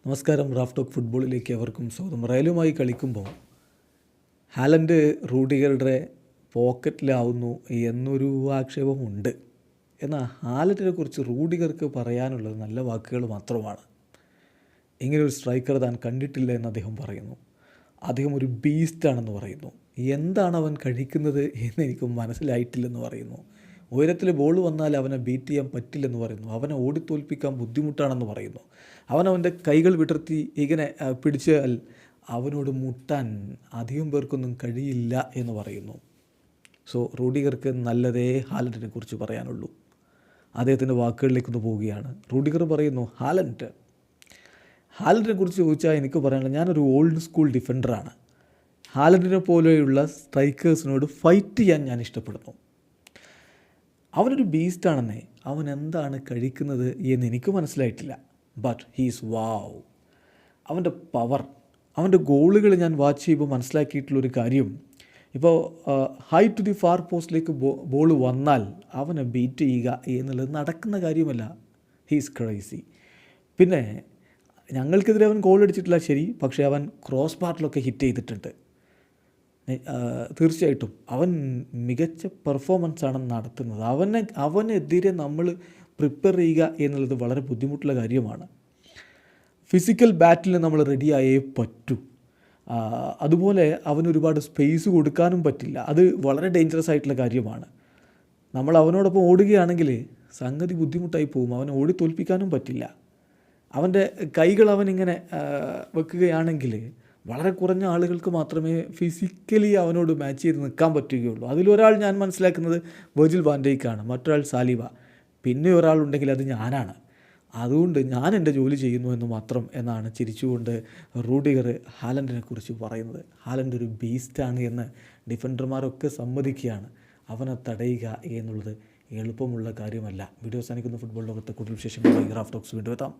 നമസ്കാരം. Raf talk ഫുട്ബോളിലേക്ക് അവർക്കും സ്വാഗതം. റയലുമായി കളിക്കുമ്പോൾ ഹാലൻഡ് റൂഡിഗറുടെ പോക്കറ്റിലാവുന്നു എന്നൊരു ആക്ഷേപമുണ്ട്. എന്നാൽ ഹാലൻഡിനെ കുറിച്ച് റൂഡിഗർക്ക് പറയാനുള്ളത് നല്ല വാക്കുകൾ മാത്രമാണ്. ഇങ്ങനൊരു സ്ട്രൈക്കർ താൻ കണ്ടിട്ടില്ല എന്ന് അദ്ദേഹം പറയുന്നു. അദ്ദേഹം ഒരു ബീസ്റ്റാണെന്ന് പറയുന്നു. എന്താണ് അവൻ കഴിക്കുന്നത് എന്നെനിക്ക് മനസ്സിലായിട്ടില്ലെന്ന് പറയുന്നു. ഉയരത്തിൽ ബോൾ വന്നാൽ അവനെ ബീറ്റ് ചെയ്യാൻ പറ്റില്ലെന്ന് പറയുന്നു. അവനെ ഓടിത്തോൽപ്പിക്കാൻ ബുദ്ധിമുട്ടാണെന്ന് പറയുന്നു. അവനവൻ്റെ കൈകൾ വിടർത്തി ഇങ്ങനെ പിടിച്ചാൽ അവനോട് മുട്ടാൻ അധികം പേർക്കൊന്നും കഴിയില്ല എന്ന് പറയുന്നു. സോ റൂഡിഗർക്ക് നല്ലതേ ഹാലൻഡിനെ കുറിച്ച് പറയാനുള്ളൂ. അദ്ദേഹത്തിൻ്റെ വാക്കുകളിലേക്കൊന്ന് പോവുകയാണ്. റൂഡിഗർ പറയുന്നു, ഹാലൻഡിനെ കുറിച്ച് ചോദിച്ചാൽ എനിക്ക് പറയാനുള്ളത്, ഞാനൊരു ഓൾഡ് സ്കൂൾ ഡിഫൻഡറാണ്. ഹാലൻഡിനെ പോലെയുള്ള സ്ട്രൈക്കേഴ്സിനോട് ഫൈറ്റ് ചെയ്യാൻ ഞാൻ ഇഷ്ടപ്പെടുന്നു. അവനൊരു ബീസ്റ്റാണെന്നേ. അവൻ എന്താണ് കഴിക്കുന്നത് എന്ന് എനിക്ക് മനസ്സിലായിട്ടില്ല. ബട്ട് ഹീസ് വാവ്. അവൻ്റെ പവർ, അവൻ്റെ ഗോളുകൾ ഞാൻ വാച്ച് ചെയ്യുമ്പോൾ മനസ്സിലാക്കിയിട്ടുള്ളൊരു കാര്യം, ഇപ്പോൾ ഹൈ ടു ദി ഫാർ പോസ്റ്റിലേക്ക് ബോൾ വന്നാൽ അവനെ ബീറ്റ് ചെയ്യുക എന്നുള്ളത് നടക്കുന്ന കാര്യമല്ല. He's crazy. പിന്നെ ഞങ്ങൾക്കെതിരെ അവൻ ഗോൾ അടിച്ചിട്ടില്ല ശരി, പക്ഷേ അവൻ ക്രോസ് ബാറിലൊക്കെ ഹിറ്റ് ചെയ്തിട്ടുണ്ട്. തീർച്ചയായിട്ടും അവൻ മികച്ച പെർഫോമൻസാണ് നടത്തുന്നത്. അവനെതിരെ നമ്മൾ പ്രിപ്പയർ ചെയ്യുക എന്നുള്ളത് വളരെ ബുദ്ധിമുട്ടുള്ള കാര്യമാണ്. ഫിസിക്കൽ ബാറ്റിൽ നമ്മൾ റെഡിയായേ പറ്റൂ. അതുപോലെ അവനൊരുപാട് സ്പേസ് കൊടുക്കാനും പറ്റില്ല. അത് വളരെ ഡേഞ്ചറസ് ആയിട്ടുള്ള കാര്യമാണ്. നമ്മൾ അവനോടൊപ്പം ഓടുകയാണെങ്കിൽ സംഗതി ബുദ്ധിമുട്ടായി പോകും. അവനെ ഓടി തോൽപ്പിക്കാനും പറ്റില്ല. അവൻ്റെ കൈകൾ അവനിങ്ങനെ വെക്കുകയാണെങ്കിൽ വളരെ കുറഞ്ഞ ആളുകൾക്ക് മാത്രമേ ഫിസിക്കലി അവനോട് മാച്ച് ചെയ്ത് നിൽക്കാൻ പറ്റുകയുള്ളൂ. അതിലൊരാൾ ഞാൻ മനസ്സിലാക്കുന്നത് വെർജിൽ വാൻ ഡൈക്കാണ്, മറ്റൊരാൾ സാലിബ, പിന്നെ ഒരാളുണ്ടെങ്കിൽ അത് ഞാനാണ്. അതുകൊണ്ട് ഞാൻ എൻ്റെ ജോലി ചെയ്യുന്നു എന്ന് മാത്രം എന്നാണ് ചിരിച്ചുകൊണ്ട് റൂഡിഗർ ഹാലൻഡിനെ കുറിച്ച് പറയുന്നത്. ഹാലൻഡ് ഒരു ബീസ്റ്റാണ് എന്ന് ഡിഫൻഡർമാരൊക്കെ സമ്മതിക്കുകയാണ്. അവനെ തടയുക എന്നുള്ളത് എളുപ്പമുള്ള കാര്യമല്ല. വീഡിയോ അവസാനിക്കുന്ന ഫുട്ബോൾ ലോകത്തെ കൂടുതൽ വിശേഷങ്ങളുമായി റാഫ് ടോക്സ് വീണ്ടും എത്താം.